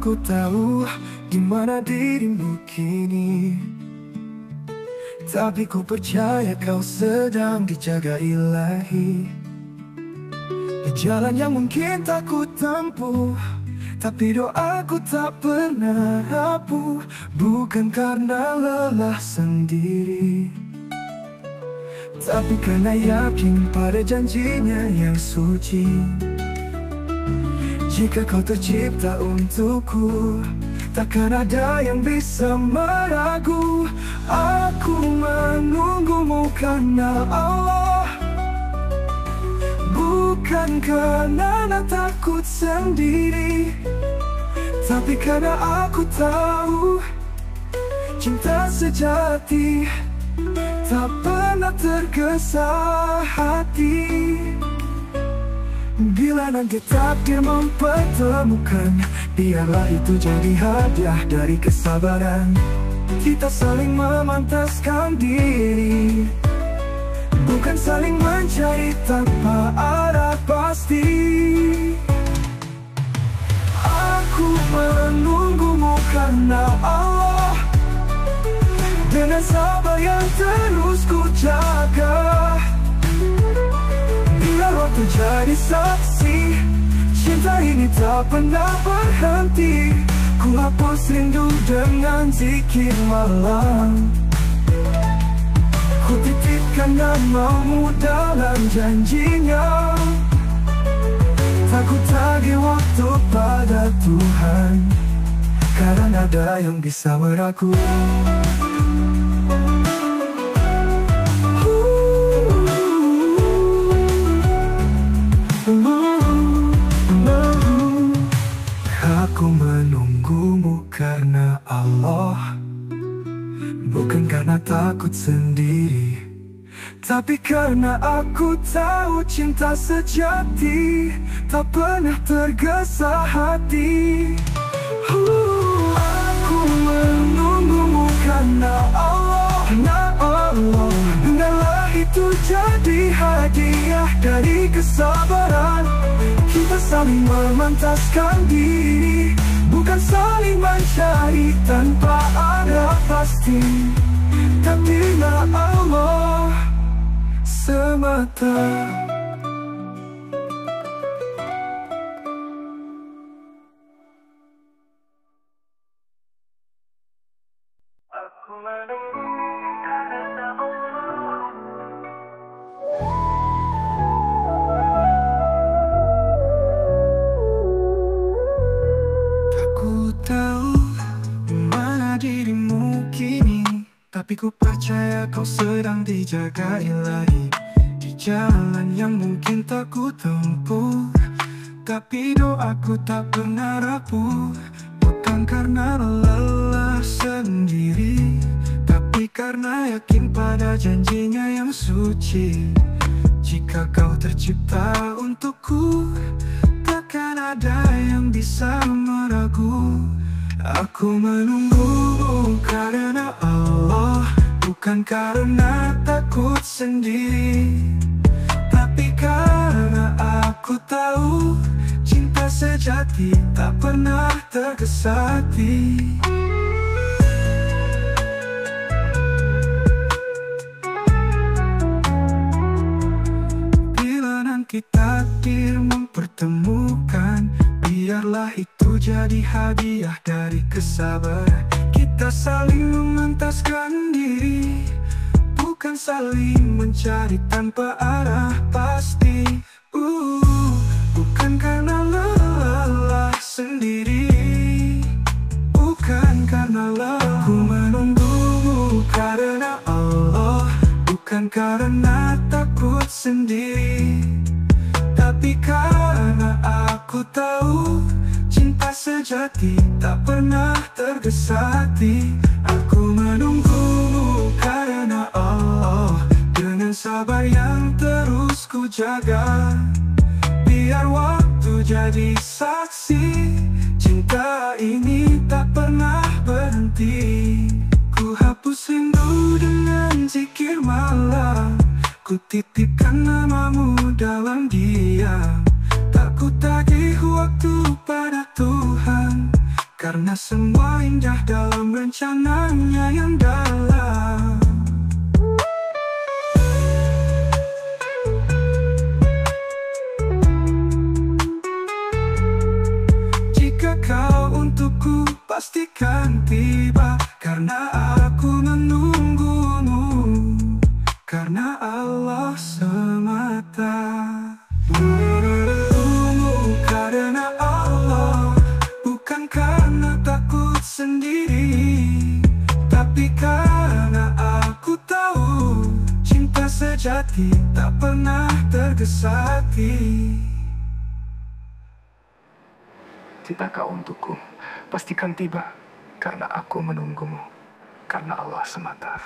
aku tahu gimana dirimu kini, tapi ku percaya kau sedang dijaga ilahi. Di jalan yang mungkin tak ku tempuh, tapi doaku tak pernah rapuh. Bukan karena lelah sendiri, tapi karena yakin pada janjinya yang suci. Jika kau tercipta untukku, takkan ada yang bisa meragu. Aku menunggumu karena Allah, bukan karena takut sendiri, tapi karena aku tahu cinta sejati tak pernah tergesa hati. Bila nanti takdir mempertemukan, biarlah itu jadi hadiah dari kesabaran. Kita saling memantaskan diri, bukan saling mencari tanpa arah pasti. Aku menunggumu karena Allah, dengan sabar yang terus ku jaga. Biar waktu jadi saksi, cinta ini tak pernah berhenti. Ku hapus rindu dengan zikir malam, ku titipkan namamu dalam janjinya. Tak ku tagih waktu pada Tuhan, karena ada yang bisa meragu. Aku menunggumu karena Allah, bukan karena takut sendiri, tapi karena aku tahu cinta sejati tak pernah tergesa hati. Aku menunggumu karena Allah, biarlah itu jadi hadiah dari kesabaran. Kita saling memantaskan diri, bukan saling mencari tanpa ada pasti, tapi karena Allah semata. Tapi ku percaya kau sedang dijaga ilahi. Di jalan yang mungkin tak ku tempuh, tapi doaku tak pernah rapuh. Bukan karena lelah sendiri, tapi karena yakin pada janjinya yang suci. Jika kau tercipta untukku, takkan ada yang bisa meragu. Aku menunggumu karena Allah, bukan karena takut sendiri, tapi karena aku tahu cinta sejati tak pernah tergesa hati. Bila nanti takdir mempertemukan, biarlah itu jadi hadiah dari kesabaran. Kita saling memantaskan diri, bukan saling mencari tanpa arah pasti. Bukan karena lelah sendiri, bukan karena lelah. Ku menunggumu karena Allah, bukan karena takut sendiri, tapi karena aku tahu cinta sejati tak pernah tergesa hati. Aku menunggumu karena Allah, dengan sabar yang terus ku jaga. Biar waktu jadi saksi, cinta ini tak pernah berhenti. Ku hapus rindu dengan zikir malam, ku titipkan namamu dalam diam. Tak ku tagih waktu pada Tuhan, karena semua indah dalam rencananya yang dalam. Jika kau untukku pastikan tiba, karena aku menunggumu, karena Allah semata. Menunggumu karena Allah, bukan karena takut sendiri, tapi karena aku tahu cinta sejati tak pernah tergesa-gesa. Cinta kau untukku pastikan tiba, karena aku menunggumu, karena Allah semata.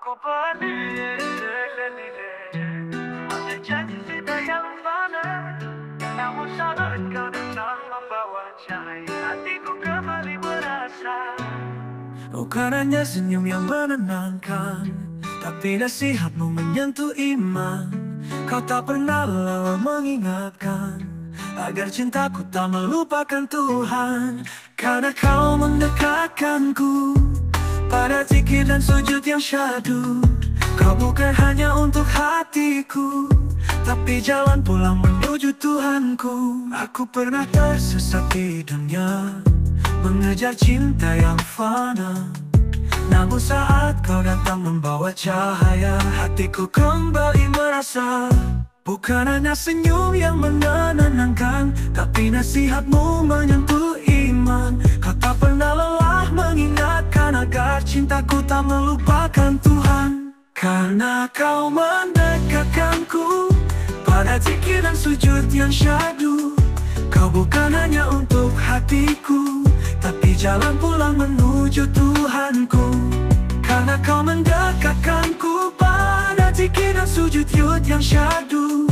Aku peduli ada janji cinta yang mana, namun saat kau datang membawa cahaya hatiku kembali merasa. Bukan hanya senyum yang menenangkan, tapi nasihatmu menyentuh iman. Kau tak pernah lelah mengingatkan agar cintaku tak melupakan Tuhan. Karena kau mendekatkanku pada zikir dan sujud yang syahdu. Kau bukan hanya untuk hatiku, tapi jalan pulang menuju Tuhanku. Aku pernah tersesat di dunia, mengejar cinta yang fana, namun saat kau datang membawa cahaya, hatiku kembali merasa. Bukan hanya senyum yang menenangkan, tapi nasihatmu menyentuh iman. Kau tak pernah lelah mengingatkan agar cintaku tak melupakan Tuhan. Karena kau mendekatkanku pada zikir dan sujud yang syahdu. Kau bukan hanya untuk hatiku, tapi jalan pulang menuju Tuhanku. Karena kau mendekatkanku pada zikir dan sujud yang syahdu.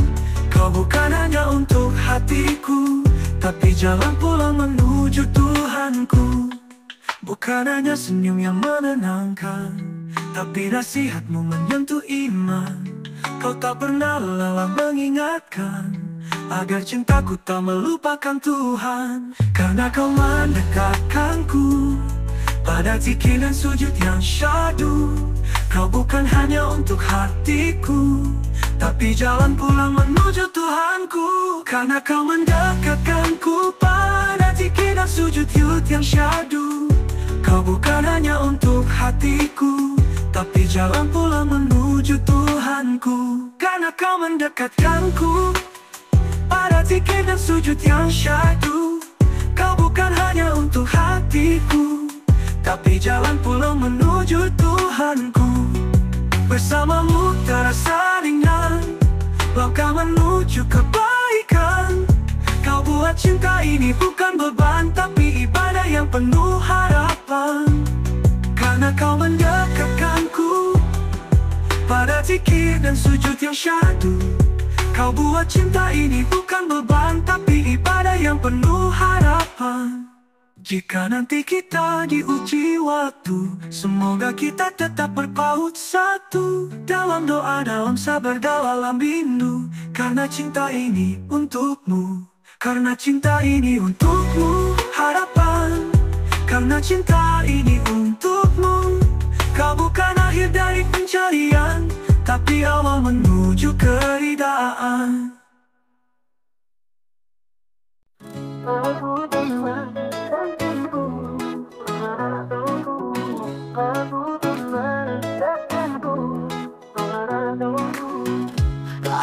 Kau bukan hanya untuk hatiku, tapi jalan pulang menuju Tuhanku. Bukan hanya senyum yang menenangkan, tapi nasihatmu menyentuh iman. Kau tak pernah lelah mengingatkan agar cintaku tak melupakan Tuhan. Karena kau mendekatkanku pada zikir dan sujud yang syahdu. Kau bukan hanya untuk hatiku, tapi jalan pulang menuju Tuhanku. Karena kau mendekatkanku pada zikir dan sujud yang syahdu. Kau bukan hanya untuk hatiku, tapi jalan pulang menuju Tuhanku. Karena kau mendekatkanku pada zikir dan sujud yang syahdu. Kau bukan hanya untuk hatiku, tapi jalan pulang menuju Tuhanku. Bersamamu terasa ringan, langkah menuju kebaikan. Kau buat cinta ini bukan beban, tapi ibadah yang penuh harapan. Karena kau mendekatkanku pada zikir dan sujud yang syahdu. Kau buat cinta ini bukan beban, tapi ibadah yang penuh harapan. Jika nanti kita diuji waktu, semoga kita tetap berpaut satu. Dalam doa, dalam sabar, dalam rindu. Karena cinta ini untukmu, karena cinta ini untukmu, harapan. Karena cinta ini untukmu. Kau bukan akhir dari pencarian, tapi awal menuju keridaan.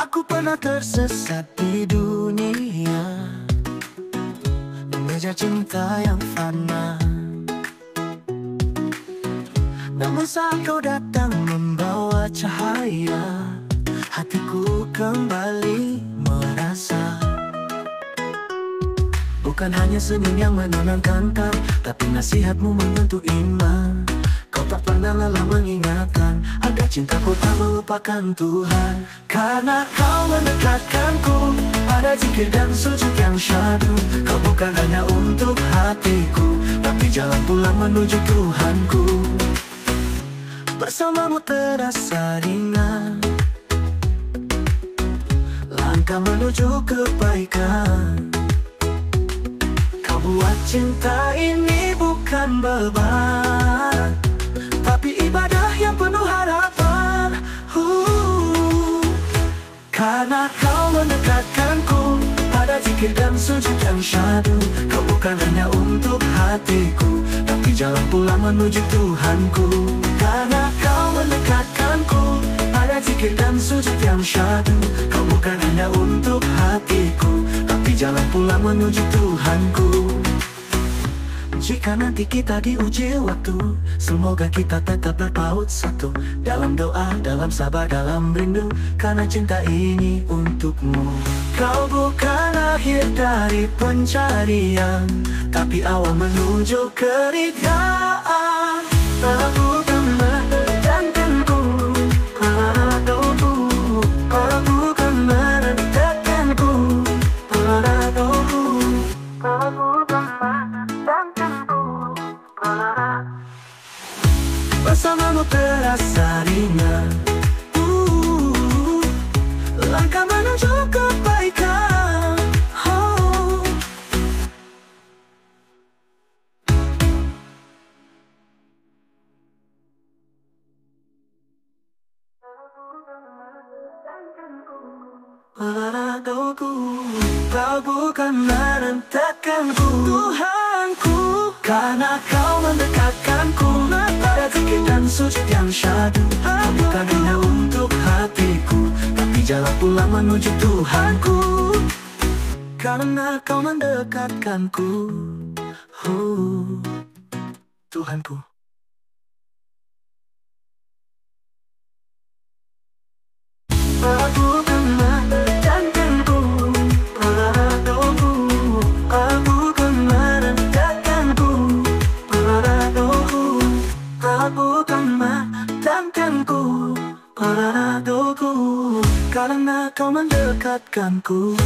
Aku pernah tersesat di dunia, mengejar cinta yang fana, namun saat kau datang membawa cahaya, hatiku kembali merasa. Bukan hanya senyum yang menenangkan kau, tapi nasihatmu menyentuh iman. Kau tak pernah lelah mengingatkan agar cintaku tak melupakan Tuhan. Karena kau mendekatkanku pada zikir dan sujud yang syahdu. Kau bukan hanya untuk hatiku, tapi jalan pulang menuju Tuhanku. Bersamamu terasa ringan, langkah menuju kebaikan. Kau buat cinta ini bukan beban, tapi ibadah yang penuh harapan. Karena kau mendekatkanku pada zikir dan sujud yang syahdu. Kau bukan hanya untuk hatiku, tapi jalan pulang menuju Tuhanku. Karena kau mendekatkanku pada zikir dan sujud yang syahdu. Kau bukan hanya untuk hatiku, tapi jalan pulang menuju Tuhanku. Jika nanti kita diuji waktu, semoga kita tetap berpaut satu. Dalam doa, dalam sabar, dalam rindu, karena cinta ini untukmu. Kau bukan akhir dari pencarian, tapi awal menuju kerigaan. Aku kan menentukanku padaku, aku kan menentukanku padaku, aku kan menentukanku padaku. Bersamamu terasa ringan, langkah menuju kebaikan. Padaku, kau bukan menentangku, Tuhanku. Karena kau mendekatkanku pada zikir dan sujud yang syahdu. Kau bukan hanya untuk hatiku, tapi jalan pulang menuju Tuhanku. Karena kau mendekatkanku, Tuhanku. Aku kan menentukanku padaku, aku kan menentukanku padaku, aku kan menentukanku padaku. Karena kau mendekatkanku,